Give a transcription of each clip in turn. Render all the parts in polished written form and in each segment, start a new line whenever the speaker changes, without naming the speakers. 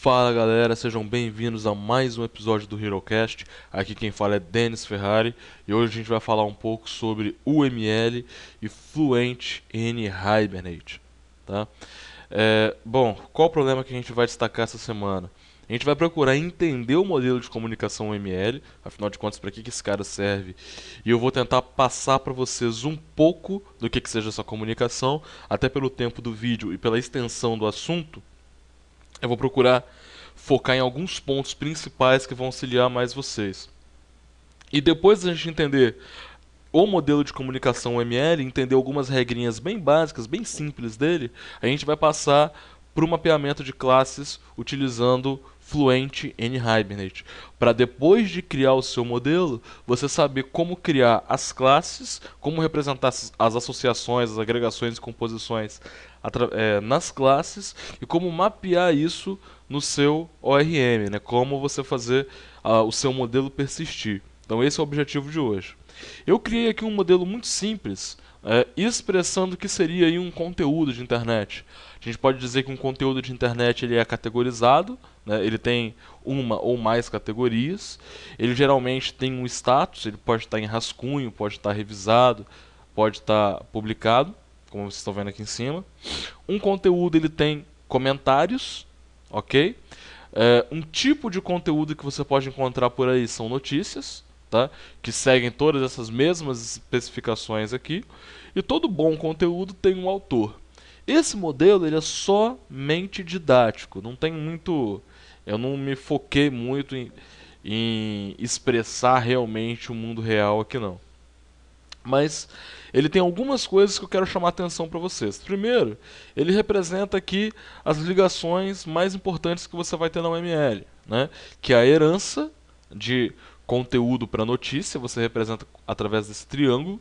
Fala galera, sejam bem-vindos a mais um episódio do HeroCast. Aqui quem fala é Denis Ferrari e hoje a gente vai falar um pouco sobre UML e Fluent in Hibernate, tá? Bom, qual o problema que a gente vai destacar essa semana? A gente vai procurar entender o modelo de comunicação UML, afinal de contas, para que esse cara serve, e eu vou tentar passar para vocês um pouco do que seja essa comunicação, até pelo tempo do vídeo e pela extensão do assunto. Eu vou procurar focar em alguns pontos principais que vão auxiliar mais vocês. E depois da gente entender o modelo de comunicação UML, entender algumas regrinhas bem básicas, bem simples dele, a gente vai passar para o mapeamento de classes utilizando Fluent in Hibernate, para depois de criar o seu modelo, você saber como criar as classes, como representar as associações, as agregações e composições nas classes e como mapear isso no seu ORM, né? Como você fazer o seu modelo persistir. Então esse é o objetivo de hoje. Eu criei aqui um modelo muito simples, expressando o que seria aí um conteúdo de internet. A gente pode dizer que um conteúdo de internet ele é categorizado, né? Ele tem uma ou mais categorias. Ele geralmente tem um status, ele pode estar em rascunho, pode estar revisado, pode estar publicado, como vocês estão vendo aqui em cima. Um conteúdo ele tem comentários, ok? Um tipo de conteúdo que você pode encontrar por aí são notícias, tá? Que seguem todas essas mesmas especificações aqui. E todo bom conteúdo tem um autor. Esse modelo ele é somente didático, não tem muito. Eu não me foquei muito em expressar realmente o mundo real aqui não. Mas ele tem algumas coisas que eu quero chamar a atenção para vocês. Primeiro, ele representa aqui as ligações mais importantes que você vai ter na UML, né? Que é a herança de conteúdo para notícia, você representa através desse triângulo.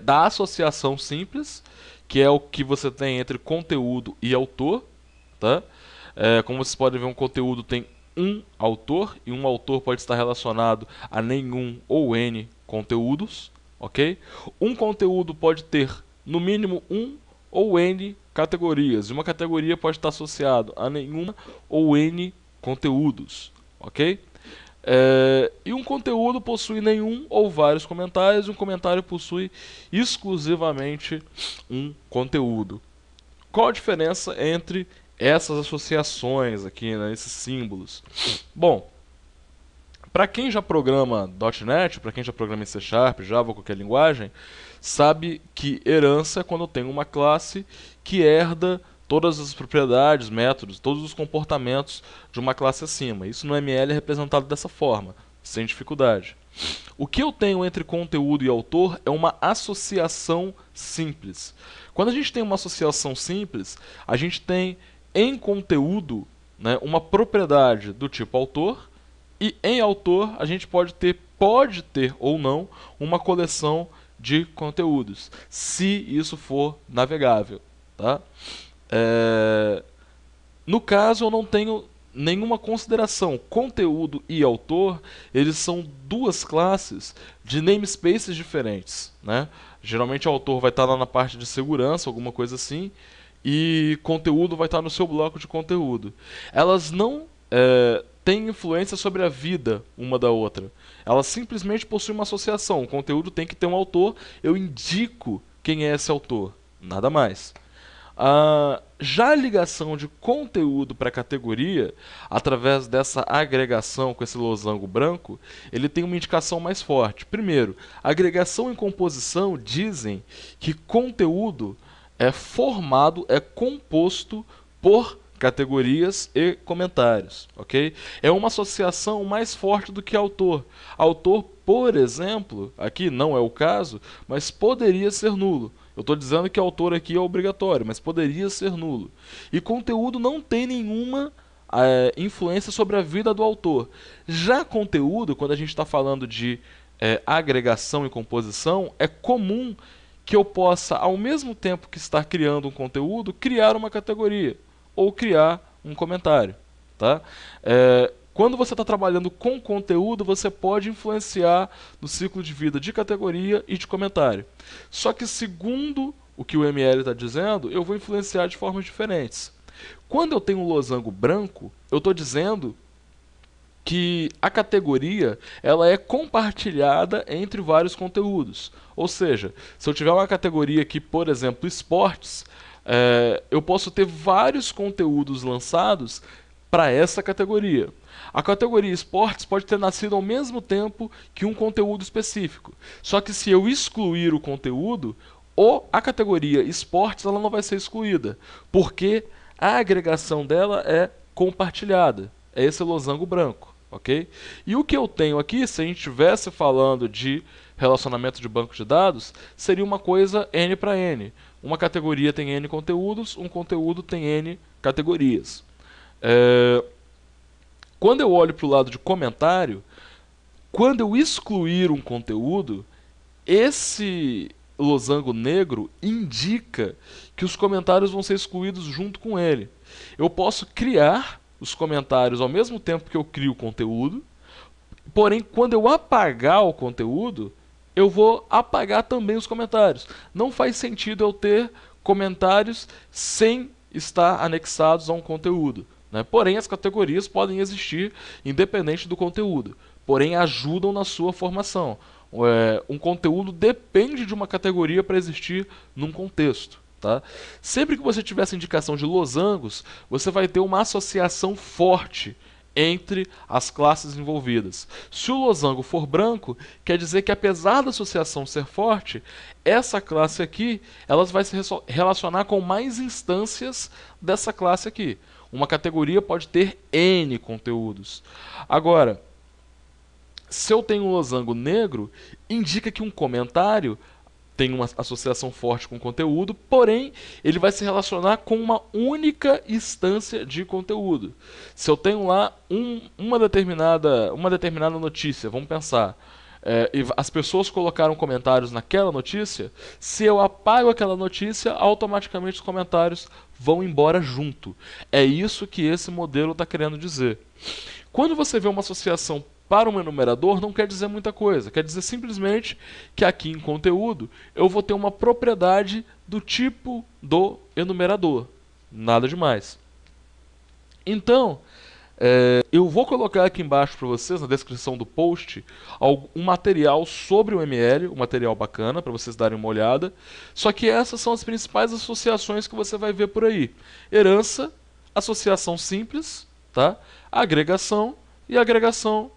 Da associação simples, que é o que você tem entre conteúdo e autor, tá? Como vocês podem ver, um conteúdo tem um autor, e um autor pode estar relacionado a nenhum ou N conteúdos, ok? Um conteúdo pode ter, no mínimo, um ou N categorias, e uma categoria pode estar associado a nenhuma ou N conteúdos, ok? E um conteúdo possui nenhum ou vários comentários, e um comentário possui exclusivamente um conteúdo. Qual a diferença entre essas associações aqui, né, esses símbolos? Bom, para quem já programa .NET, para quem já programa em C#, Java ou qualquer linguagem, sabe que herança é quando tem uma classe que herda todas as propriedades, métodos, todos os comportamentos de uma classe acima. Isso no ML é representado dessa forma, sem dificuldade. O que eu tenho entre conteúdo e autor é uma associação simples. Quando a gente tem uma associação simples, a gente tem em conteúdo, né, uma propriedade do tipo autor, e em autor a gente pode ter ou não uma coleção de conteúdos, se isso for navegável, tá? No caso, eu não tenho nenhuma consideração. Conteúdo e autor, eles são duas classes de namespaces diferentes, né? Geralmente o autor vai estar lá na parte de segurança, alguma coisa assim, e conteúdo vai estar no seu bloco de conteúdo. Elas não têm influência sobre a vida uma da outra. Elas simplesmente possuem uma associação. O conteúdo tem que ter um autor, eu indico quem é esse autor, nada mais. Já a ligação de conteúdo para categoria, através dessa agregação com esse losango branco, ele tem uma indicação mais forte. Primeiro, agregação e composição dizem que conteúdo é formado, é composto por categorias e comentários, ok? É uma associação mais forte do que autor. Autor, por exemplo, aqui não é o caso, mas poderia ser nulo. Eu estou dizendo que autor aqui é obrigatório, mas poderia ser nulo. E conteúdo não tem nenhuma influência sobre a vida do autor. Já conteúdo, quando a gente está falando de agregação e composição, é comum que eu possa, ao mesmo tempo que estar criando um conteúdo, criar uma categoria ou criar um comentário, tá? Quando você está trabalhando com conteúdo, você pode influenciar no ciclo de vida de categoria e de comentário. Só que segundo o que o ML está dizendo, eu vou influenciar de formas diferentes. Quando eu tenho um losango branco, eu estou dizendo que a categoria ela é compartilhada entre vários conteúdos. Ou seja, se eu tiver uma categoria aqui, por exemplo, esportes, eu posso ter vários conteúdos lançados para essa categoria. A categoria esportes pode ter nascido ao mesmo tempo que um conteúdo específico. Só que se eu excluir o conteúdo, a categoria esportes ela não vai ser excluída, porque a agregação dela é compartilhada. É esse losango branco, ok? E o que eu tenho aqui, se a gente estivesse falando de relacionamento de banco de dados, seria uma coisa N para N. Uma categoria tem N conteúdos, um conteúdo tem N categorias. Quando eu olho para o lado de comentário, quando eu excluir um conteúdo, esse losango negro indica que os comentários vão ser excluídos junto com ele. Eu posso criar os comentários ao mesmo tempo que eu crio o conteúdo, porém, quando eu apagar o conteúdo, eu vou apagar também os comentários. Não faz sentido eu ter comentários sem estar anexados a um conteúdo, né? Porém, as categorias podem existir independente do conteúdo, porém ajudam na sua formação. Um conteúdo depende de uma categoria para existir num contexto. Tá? Sempre que você tiver essa indicação de losangos, você vai ter uma associação forte entre as classes envolvidas. Se o losango for branco, quer dizer que apesar da associação ser forte, essa classe aqui ela vai se relacionar com mais instâncias dessa classe aqui. Uma categoria pode ter N conteúdos. Agora, se eu tenho um losango negro, indica que um comentário tem uma associação forte com o conteúdo, porém, ele vai se relacionar com uma única instância de conteúdo. Se eu tenho lá uma determinada notícia, vamos pensar, e as pessoas colocaram comentários naquela notícia, se eu apago aquela notícia, automaticamente os comentários vão embora junto. É isso que esse modelo está querendo dizer. Quando você vê uma associação para um enumerador, não quer dizer muita coisa. Quer dizer simplesmente que aqui em conteúdo eu vou ter uma propriedade do tipo do enumerador. Nada demais. Então, eu vou colocar aqui embaixo para vocês, na descrição do post, um material sobre o ML, um material bacana para vocês darem uma olhada. Só que essas são as principais associações que você vai ver por aí. Herança, associação simples, tá? Agregação e agregação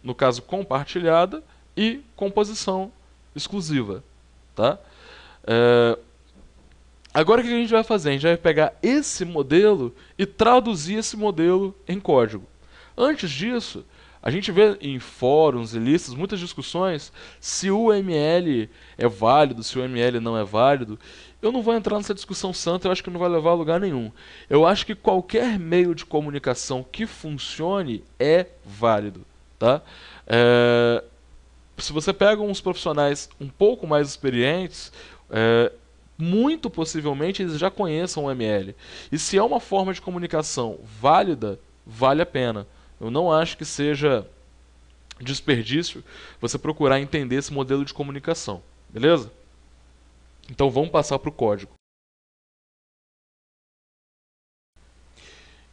no caso compartilhada, e composição exclusiva, tá? Agora o que a gente vai fazer? A gente vai pegar esse modelo e traduzir esse modelo em código. Antes disso, a gente vê em fóruns e listas muitas discussões se o ML é válido, se o ML não é válido. Eu não vou entrar nessa discussão santa, eu acho que não vai levar a lugar nenhum. Eu acho que qualquer meio de comunicação que funcione é válido. Tá? Se você pega uns profissionais um pouco mais experientes, muito possivelmente eles já conheçam o ML. E se é uma forma de comunicação válida, vale a pena. Eu não acho que seja desperdício você procurar entender esse modelo de comunicação. Beleza? Então vamos passar para o código.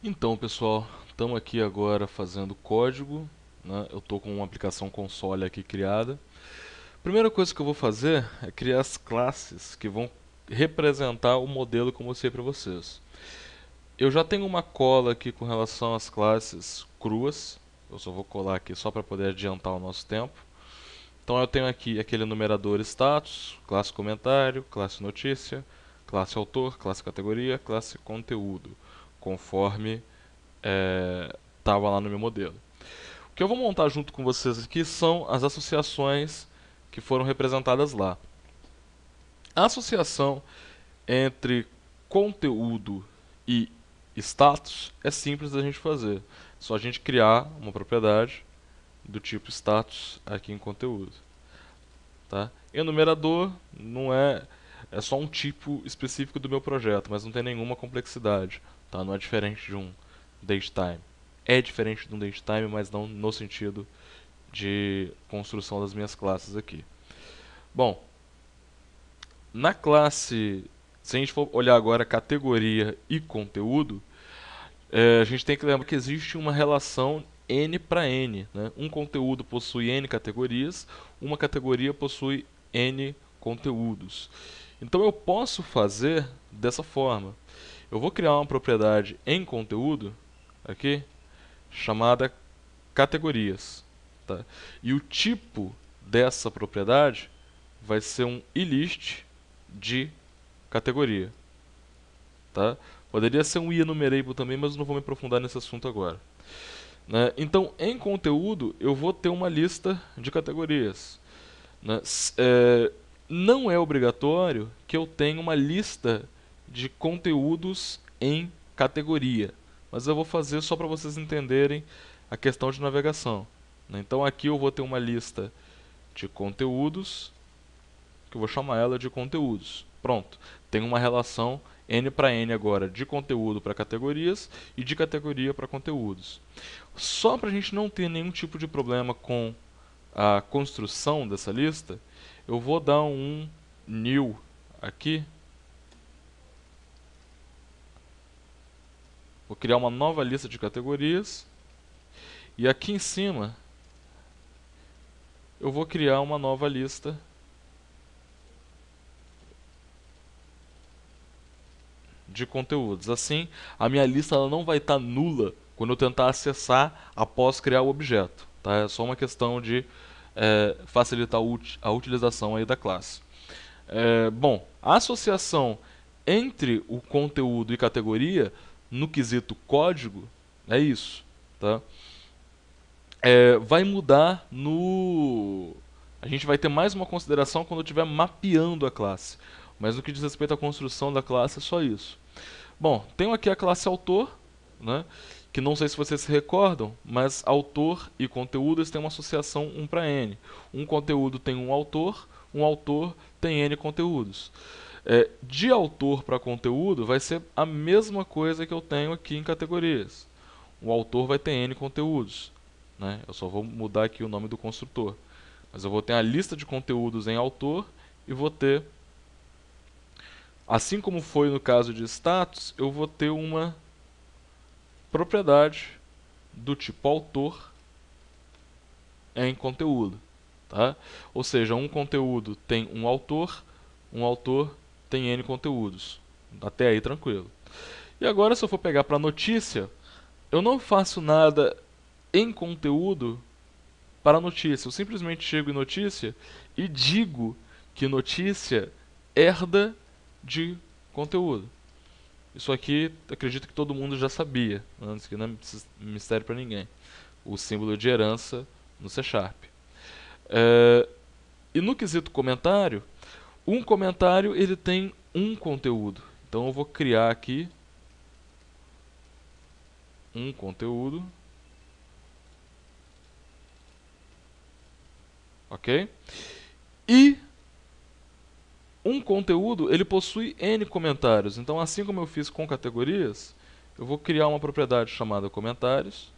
Então, pessoal, estamos aqui agora fazendo código, né? Eu estou com uma aplicação console aqui criada. A primeira coisa que eu vou fazer é criar as classes que vão representar o modelo que eu mostrei para vocês. Eu já tenho uma cola aqui com relação às classes cruas. Eu só vou colar aqui só para poder adiantar o nosso tempo. Então eu tenho aqui aquele numerador status, classe comentário, classe notícia, classe autor, classe categoria, classe conteúdo, conforme estava lá no meu modelo. O que eu vou montar junto com vocês aqui são as associações que foram representadas lá. A associação entre conteúdo e status é simples da gente fazer. Só a gente criar uma propriedade do tipo status aqui em conteúdo. Tá? Enumerador não é só um tipo específico do meu projeto, mas não tem nenhuma complexidade. Tá? Não é diferente de um datetime. É diferente de um datetime, mas não no sentido de construção das minhas classes aqui. Bom, na classe Se a gente for olhar agora categoria e conteúdo, a gente tem que lembrar que existe uma relação N para N, né? Um conteúdo possui N categorias, uma categoria possui N conteúdos. Então eu posso fazer dessa forma. Eu vou criar uma propriedade em conteúdo aqui chamada categorias, tá? E o tipo dessa propriedade vai ser um ilist de categoria, tá? Poderia ser um enumerable também, mas não vou me aprofundar nesse assunto agora, né? Então, em conteúdo, eu vou ter uma lista de categorias, né? Não é obrigatório que eu tenha uma lista de conteúdos em categoria, mas eu vou fazer só para vocês entenderem a questão de navegação, né? Então aqui eu vou ter uma lista de conteúdos, que eu vou chamar ela de conteúdos. Pronto, tem uma relação N para N agora de conteúdo para categorias e de categoria para conteúdos. Só para a gente não ter nenhum tipo de problema com a construção dessa lista, eu vou dar um new aqui. Vou criar uma nova lista de categorias. E aqui em cima, eu vou criar uma nova lista de conteúdos. Assim, a minha lista ela não vai estar nula quando eu tentar acessar após criar o objeto, tá? É só uma questão de facilitar a utilização aí da classe. Bom, a associação entre o conteúdo e categoria no quesito código é isso, tá? Vai mudar no... A gente vai ter mais uma consideração quando eu estiver mapeando a classe. Mas no que diz respeito à construção da classe é só isso. Bom, tenho aqui a classe autor, né, que não sei se vocês se recordam, mas autor e conteúdo têm uma associação 1 para N. Um conteúdo tem um autor tem N conteúdos. De autor para conteúdo vai ser a mesma coisa que eu tenho aqui em categorias. O autor vai ter N conteúdos, né? Eu só vou mudar aqui o nome do construtor. Mas eu vou ter a lista de conteúdos em autor e vou ter, assim como foi no caso de status, eu vou ter uma propriedade do tipo autor em conteúdo, tá? Ou seja, um conteúdo tem um autor tem N conteúdos. Até aí tranquilo. E agora se eu for pegar para notícia, eu não faço nada em conteúdo para notícia. Eu simplesmente chego em notícia e digo que notícia herda de conteúdo. Isso aqui, acredito que todo mundo já sabia, antes que não é mistério para ninguém. O símbolo de herança no C#. E no quesito comentário, um comentário ele tem um conteúdo. Então eu vou criar aqui um conteúdo. Ok? E um conteúdo ele possui N comentários. Então, assim como eu fiz com categorias, eu vou criar uma propriedade chamada comentários.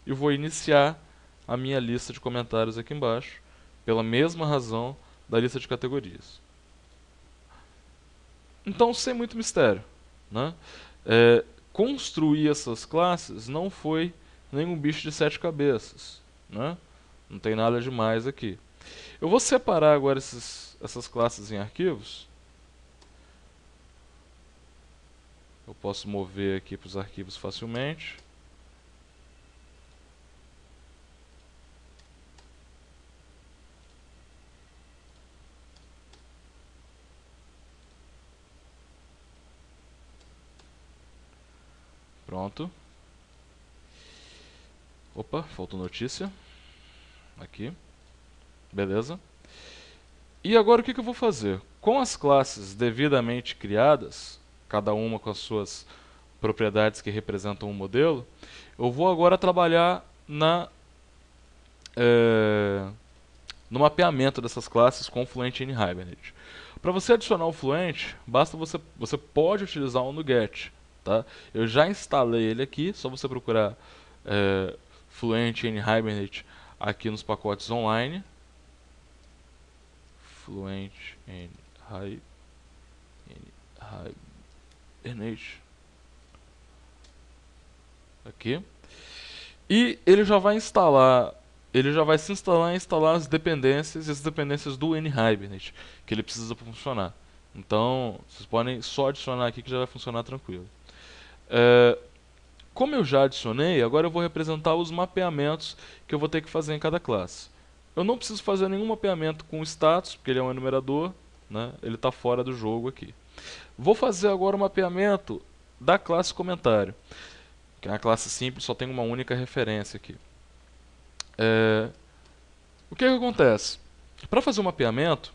E vou iniciar a minha lista de comentários aqui embaixo, pela mesma razão da lista de categorias. Então, sem muito mistério, né? Construir essas classes não foi nenhum bicho de 7 cabeças, né? Não tem nada demais aqui. Eu vou separar agora essas classes em arquivos. Eu posso mover aqui para os arquivos facilmente. Pronto. Opa, faltou notícia. Aqui. Beleza. E agora o que eu vou fazer? Com as classes devidamente criadas, cada uma com as suas propriedades que representam um modelo, eu vou agora trabalhar no mapeamento dessas classes com o Fluent N Hibernate. Para você adicionar o Fluent, basta você pode utilizar o NuGet, tá? Eu já instalei ele aqui, só você procurar Fluent N Hibernate aqui nos pacotes online. Fluent N Hibernate. Aqui. E ele já vai instalar, ele já vai se instalar e instalar as dependências do N-Hibernate que ele precisa para funcionar. Então, vocês podem só adicionar aqui que já vai funcionar tranquilo. Como eu já adicionei, agora eu vou representar os mapeamentos que eu vou ter que fazer em cada classe. Eu não preciso fazer nenhum mapeamento com o status, porque ele é um enumerador, né? Ele está fora do jogo aqui. Vou fazer agora o mapeamento da classe comentário, que é uma classe simples, só tem uma única referência aqui. O que acontece? Para fazer o mapeamento,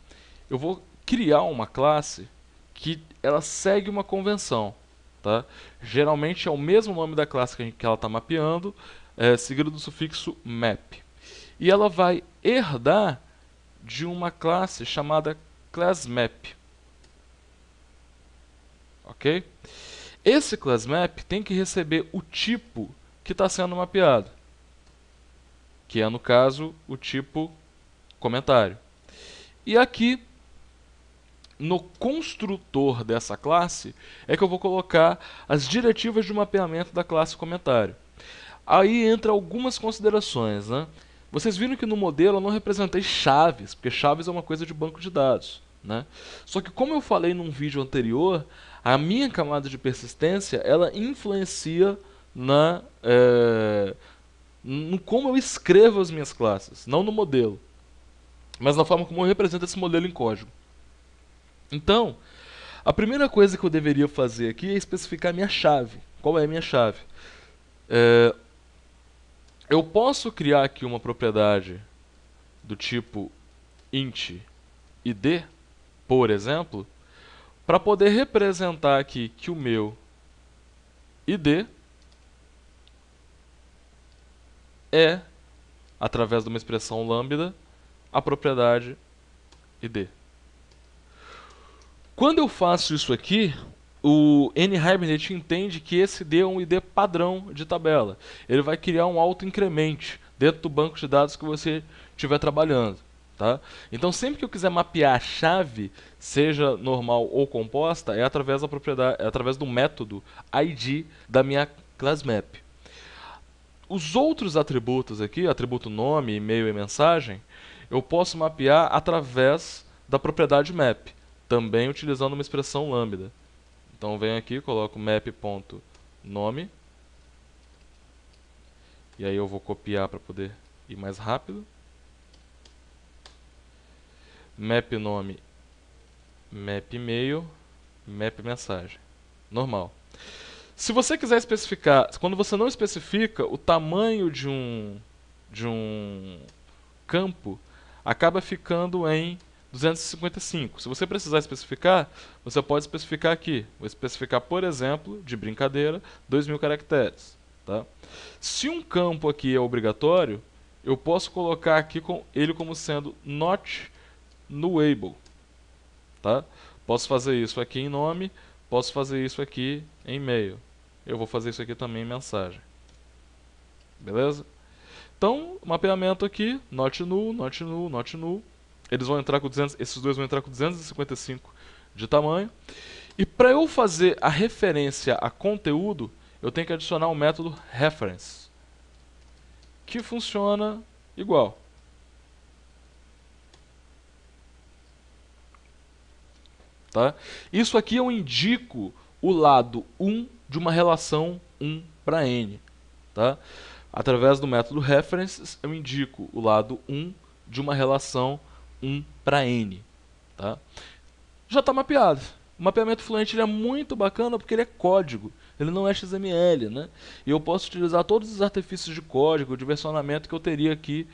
eu vou criar uma classe que ela segue uma convenção. Tá? Geralmente é o mesmo nome da classe que ela está mapeando, seguido do sufixo map. E ela vai herdar de uma classe chamada classMap. Ok? Esse classMap tem que receber o tipo que está sendo mapeado, que é, no caso, o tipo comentário. E aqui, no construtor dessa classe, é que eu vou colocar as diretivas de mapeamento da classe comentário. Aí entra algumas considerações, né? Vocês viram que no modelo eu não representei chaves, porque chaves é uma coisa de banco de dados, né? Só que, como eu falei num vídeo anterior, a minha camada de persistência ela influencia no como eu escrevo as minhas classes, não no modelo, mas na forma como eu represento esse modelo em código. Então, a primeira coisa que eu deveria fazer aqui é especificar a minha chave. Qual é a minha chave? Eu posso criar aqui uma propriedade do tipo int id, por exemplo, para poder representar aqui que o meu id é, através de uma expressão lambda, a propriedade id. Quando eu faço isso aqui, o N-Hibernate entende que esse ID é um ID padrão de tabela. Ele vai criar um auto-incremente dentro do banco de dados que você estiver trabalhando. Tá? Então, sempre que eu quiser mapear a chave, seja normal ou composta, é através da propriedade, é através do método ID da minha classMap. Os outros atributos aqui, atributo nome, e-mail e mensagem, eu posso mapear através da propriedade map, também utilizando uma expressão lambda. Então venho aqui, coloco map.nome, e aí eu vou copiar para poder ir mais rápido. Map nome, map e-mail, map mensagem. Normal. Se você quiser especificar, quando você não especifica, o tamanho de um campo acaba ficando em 255. Se você precisar especificar, você pode especificar aqui. Vou especificar, por exemplo, de brincadeira, 2000 caracteres. Tá? Se um campo aqui é obrigatório, eu posso colocar aqui ele como sendo not nullable. Tá? Posso fazer isso aqui em nome, posso fazer isso aqui em e-mail. Eu vou fazer isso aqui também em mensagem. Beleza? Então, mapeamento aqui, not null, not null, not null. Eles vão entrar com esses dois vão entrar com 255 de tamanho. E para eu fazer a referência a conteúdo, eu tenho que adicionar o método reference, que funciona igual. Tá? Isso aqui eu indico o lado 1 de uma relação 1 para n. Tá? Através do método references, eu indico o lado 1 de uma relação 1 para n. Tá? Já está mapeado. O mapeamento fluente ele é muito bacana porque ele é código, ele não é XML. Né? E eu posso utilizar todos os artifícios de código, de versionamento que eu teria aqui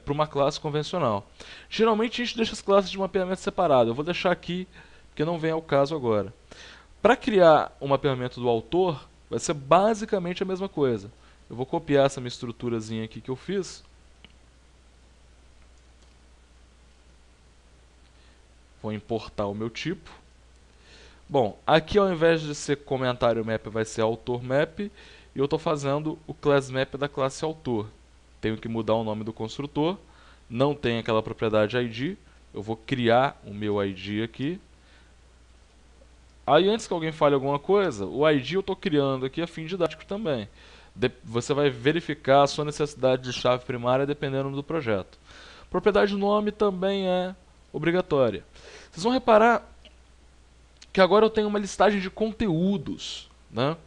para uma classe convencional. Geralmente a gente deixa as classes de mapeamento separadas. Eu vou deixar aqui porque não vem ao caso agora. Para criar o mapeamento do autor, vai ser basicamente a mesma coisa. Eu vou copiar essa minha estruturazinha aqui que eu fiz. Vou importar o meu tipo. Bom, aqui ao invés de ser comentário map, vai ser autor map. E eu estou fazendo o class map da classe autor. Tenho que mudar o nome do construtor. Não tem aquela propriedade ID. eu vou criar o meu ID aqui. Aí antes que alguém fale alguma coisa, o ID eu estou criando aqui a fim didático também. Você vai verificar a sua necessidade de chave primária dependendo do projeto. Propriedade do nome também é obrigatória. Vocês vão reparar que agora eu tenho uma listagem de conteúdos, né?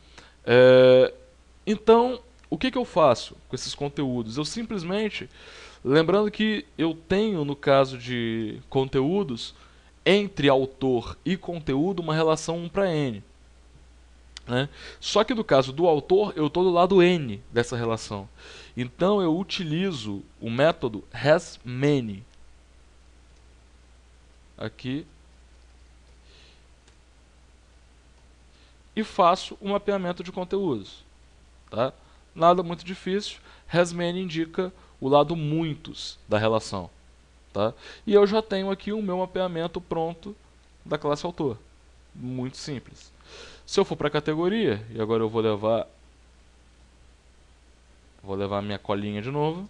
Então, o que eu faço com esses conteúdos? Eu simplesmente, lembrando que eu tenho, no caso de conteúdos, entre autor e conteúdo, uma relação 1 para N. Né? Só que no caso do autor, eu estou do lado N dessa relação. Então eu utilizo o método hasMany. Aqui. E faço um mapeamento de conteúdos. Tá? Nada muito difícil. Hasmany indica o lado muitos da relação. Tá? E eu já tenho aqui o meu mapeamento pronto da classe autor. Muito simples. Se eu for para a categoria, e agora eu vou levar a minha colinha de novo.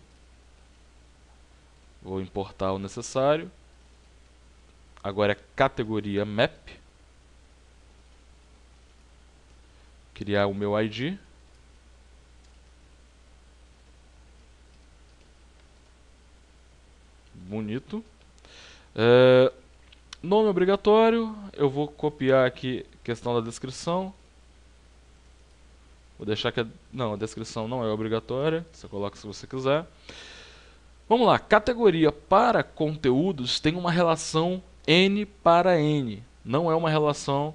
Vou importar o necessário. Agora é categoria map. Criar o meu ID. Bonito. Nome obrigatório. Eu vou copiar aqui a questão da descrição. Vou deixar que não, a descrição não é obrigatória. Você coloca se você quiser. Vamos lá. Categoria para conteúdos tem uma relação N para N. Não é uma relação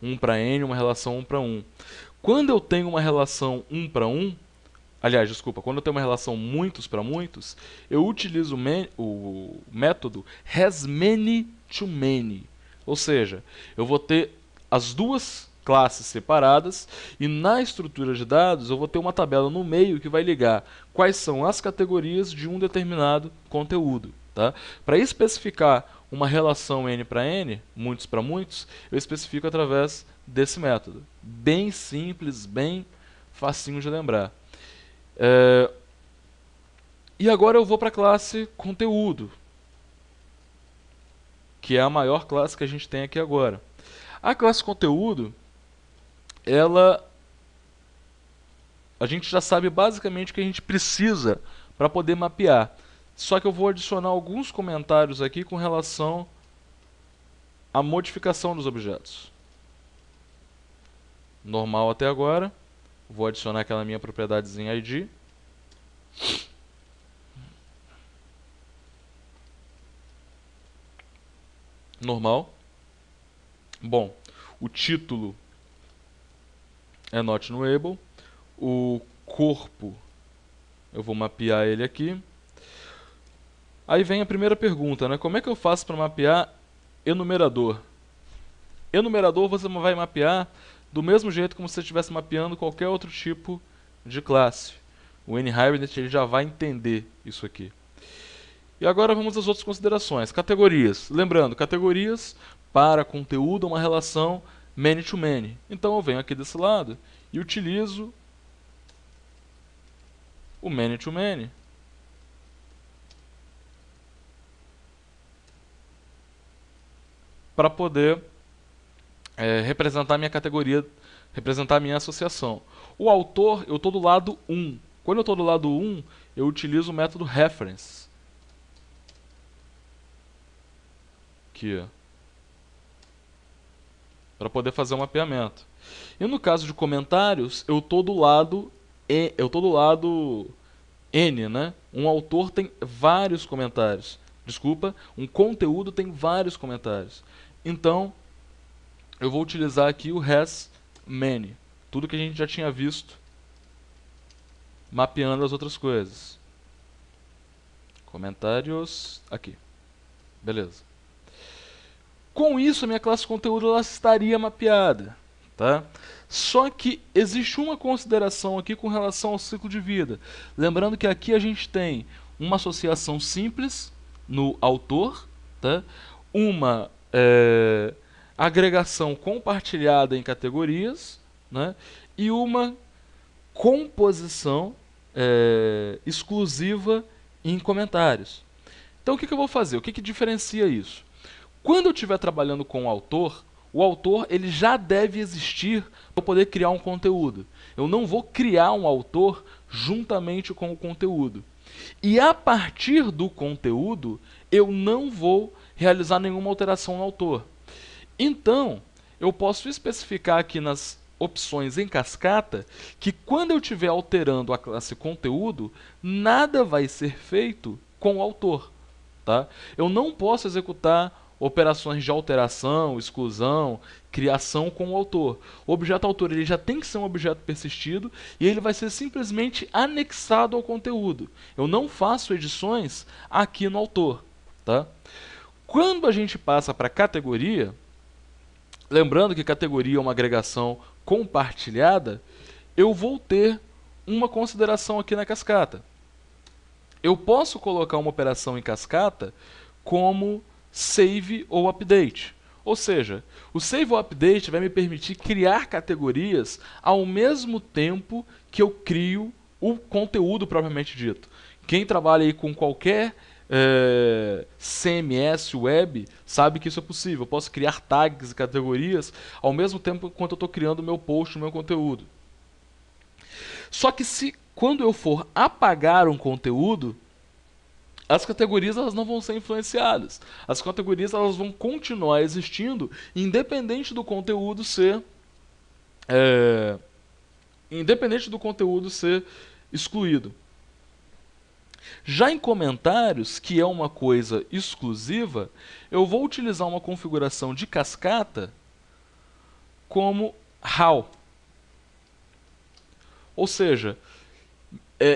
1 para N, uma relação 1 para 1. Quando eu tenho uma relação 1 para 1, aliás, desculpa, quando eu tenho uma relação muitos para muitos, eu utilizo o método hasMany2Many. Ou seja, eu vou ter as duas classes separadas e na estrutura de dados eu vou ter uma tabela no meio que vai ligar quais são as categorias de um determinado conteúdo. Tá? Para especificar uma relação N para N, muitos para muitos, eu especifico através desse método. Bem simples, bem facinho de lembrar. E agora eu vou para a classe conteúdo, que é a maior classe que a gente tem aqui agora. A classe conteúdo, a gente já sabe basicamente o que a gente precisa para poder mapear. Só que eu vou adicionar alguns comentários aqui com relação à modificação dos objetos. Normal até agora. Vou adicionar aquela minha propriedadezinha ID. Normal. Bom, o título é not nullable. O corpo, eu vou mapear ele aqui. Aí vem a primeira pergunta, né? Como é que eu faço para mapear enumerador? Enumerador você vai mapear do mesmo jeito como se você estivesse mapeando qualquer outro tipo de classe. O NHibernate ele já vai entender isso aqui. E agora vamos às outras considerações. Categorias. Lembrando, categorias para conteúdo é uma relação many-to-many. Então eu venho aqui desse lado e utilizo o many-to-many. Para poder representar a minha categoria, representar a minha associação. O autor, eu estou do lado 1. Quando eu estou do lado 1, eu utilizo o método reference. Aqui, para poder fazer um mapeamento. E no caso de comentários, eu estou do lado N, né? Um autor tem vários comentários. Desculpa, um conteúdo tem vários comentários. Então, eu vou utilizar aqui o hasMany. Tudo que a gente já tinha visto mapeando as outras coisas. Comentários aqui. Beleza. Com isso, a minha classe conteúdo ela estaria mapeada. Tá? Só que existe uma consideração aqui com relação ao ciclo de vida. Lembrando que aqui a gente tem uma associação simples no autor, tá? Uma agregação compartilhada em categorias, né? E uma composição exclusiva em comentários. Então o que eu vou fazer? O que diferencia isso? Quando eu estiver trabalhando com o autor ele já deve existir para poder criar um conteúdo. Eu não vou criar um autor juntamente com o conteúdo. E a partir do conteúdo, eu não vou realizar nenhuma alteração no autor. Então, eu posso especificar aqui nas opções em cascata que quando eu estiver alterando a classe conteúdo, nada vai ser feito com o autor. Tá? Eu não posso executar operações de alteração, exclusão, criação com o autor. O objeto autor ele já tem que ser um objeto persistido e ele vai ser simplesmente anexado ao conteúdo. Eu não faço edições aqui no autor. Tá? Quando a gente passa para categoria, lembrando que categoria é uma agregação compartilhada, eu vou ter uma consideração aqui na cascata. Eu posso colocar uma operação em cascata como save ou update. Ou seja, o save ou update vai me permitir criar categorias ao mesmo tempo que eu crio o conteúdo propriamente dito. Quem trabalha aí com qualquer CMS web sabe que isso é possível. Eu posso criar tags e categorias ao mesmo tempo enquanto eu estou criando o meu post, o meu conteúdo. Só que quando eu for apagar um conteúdo, as categorias elas não vão ser influenciadas. As categorias elas vão continuar existindo, independente do conteúdo ser excluído. Já em comentários, que é uma coisa exclusiva, eu vou utilizar uma configuração de cascata como how. Ou seja,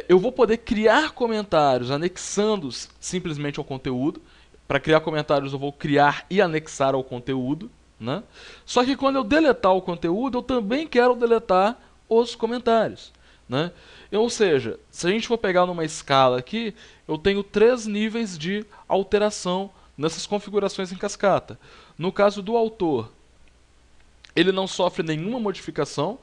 eu vou poder criar comentários anexando simplesmente ao conteúdo. Para criar comentários eu vou criar e anexar ao conteúdo. Né? Só que quando eu deletar o conteúdo, eu também quero deletar os comentários. Né? Ou seja, se a gente for pegar numa escala aqui, eu tenho 3 níveis de alteração nessas configurações em cascata. No caso do autor, ele não sofre nenhuma modificação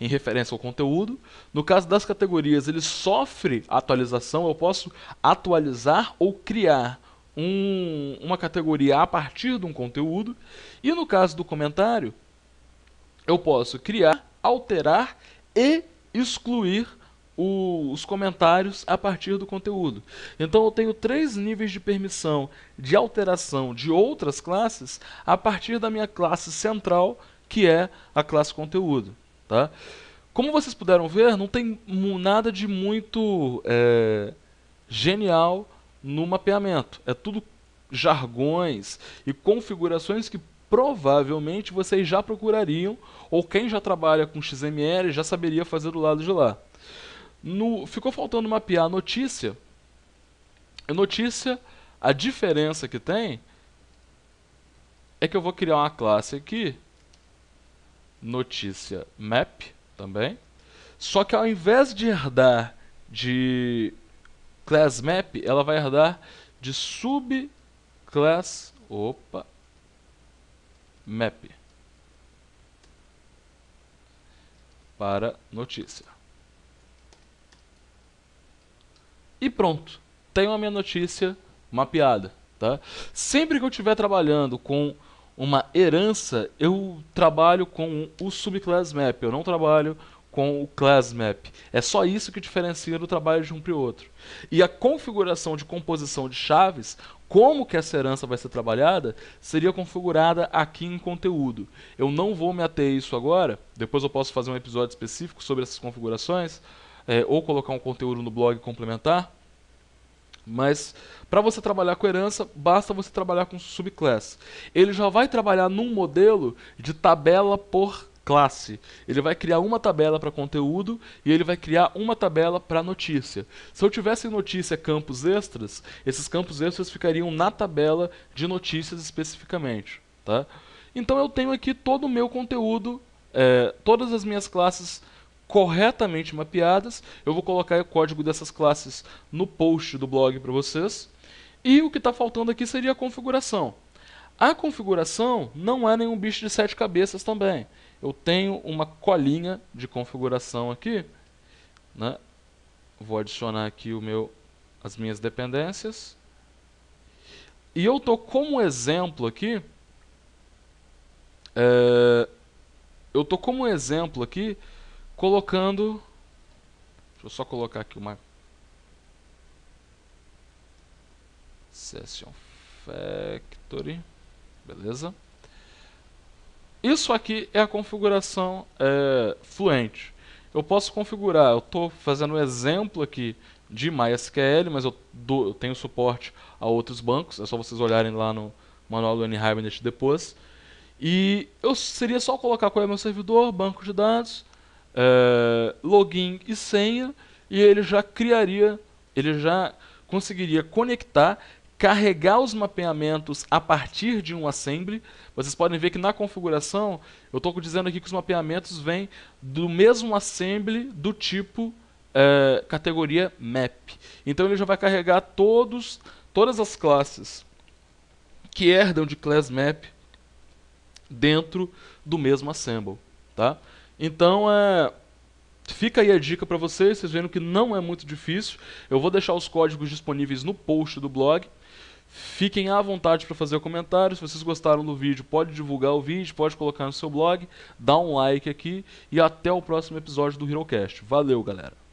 em referência ao conteúdo. No caso das categorias, ele sofre atualização. Eu posso atualizar ou criar uma categoria a partir de um conteúdo. E no caso do comentário, eu posso criar, alterar e excluir os comentários a partir do conteúdo. Então eu tenho 3 níveis de permissão de alteração de outras classes a partir da minha classe central, que é a classe conteúdo. Tá? Como vocês puderam ver, não tem nada de muito genial no mapeamento. É tudo jargões e configurações que provavelmente vocês já procurariam, ou quem já trabalha com XML já saberia fazer do lado de lá. Ficou faltando mapear a notícia. A notícia, a diferença que tem é que eu vou criar uma classe aqui, notícia map também. Só que ao invés de herdar de class map, ela vai herdar de subclass map para notícia. E pronto, tenho a minha notícia mapeada. Tá? Sempre que eu estiver trabalhando com uma herança, eu trabalho com o subclass map, eu não trabalho com o class map. É só isso que diferencia o trabalho de um para o outro. E a configuração de composição de chaves, como que essa herança vai ser trabalhada, seria configurada aqui em conteúdo. Eu não vou me ater a isso agora, depois eu posso fazer um episódio específico sobre essas configurações, ou colocar um conteúdo no blog complementar. Mas para você trabalhar com herança, basta você trabalhar com subclass. Ele já vai trabalhar num modelo de tabela por classe. Ele vai criar uma tabela para conteúdo e ele vai criar uma tabela para notícia. Se eu tivesse em notícia campos extras, esses campos extras ficariam na tabela de notícias especificamente. Tá? Então eu tenho aqui todo o meu conteúdo, todas as minhas classes corretamente mapeadas. Eu vou colocar o código dessas classes no post do blog para vocês. E o que está faltando aqui seria a configuração. A configuração não é nenhum bicho de 7 cabeças também. Eu tenho uma colinha de configuração aqui. Né? Vou adicionar aqui o meu as minhas dependências. E eu tô como exemplo aqui, colocando, deixa eu só colocar aqui uma Session Factory, beleza? Isso aqui é a configuração Fluent. Eu posso configurar, eu estou fazendo um exemplo aqui de MySQL, mas eu tenho suporte a outros bancos, é só vocês olharem lá no manual do NHibernate depois. E eu seria só colocar qual é o meu servidor, banco de dados, login e senha, e ele já conseguiria conectar, carregar os mapeamentos a partir de um assembly. Vocês podem ver que na configuração, eu estou dizendo aqui que os mapeamentos vêm do mesmo assembly do tipo categoria map. Então ele já vai carregar todas as classes que herdam de class map dentro do mesmo assemble, tá? Então fica aí a dica para vocês vendo que não é muito difícil. Eu vou deixar os códigos disponíveis no post do blog. Fiquem à vontade para fazer comentários. Se vocês gostaram do vídeo, pode divulgar o vídeo, pode colocar no seu blog, dá um like aqui e até o próximo episódio do HeroCast. Valeu, galera!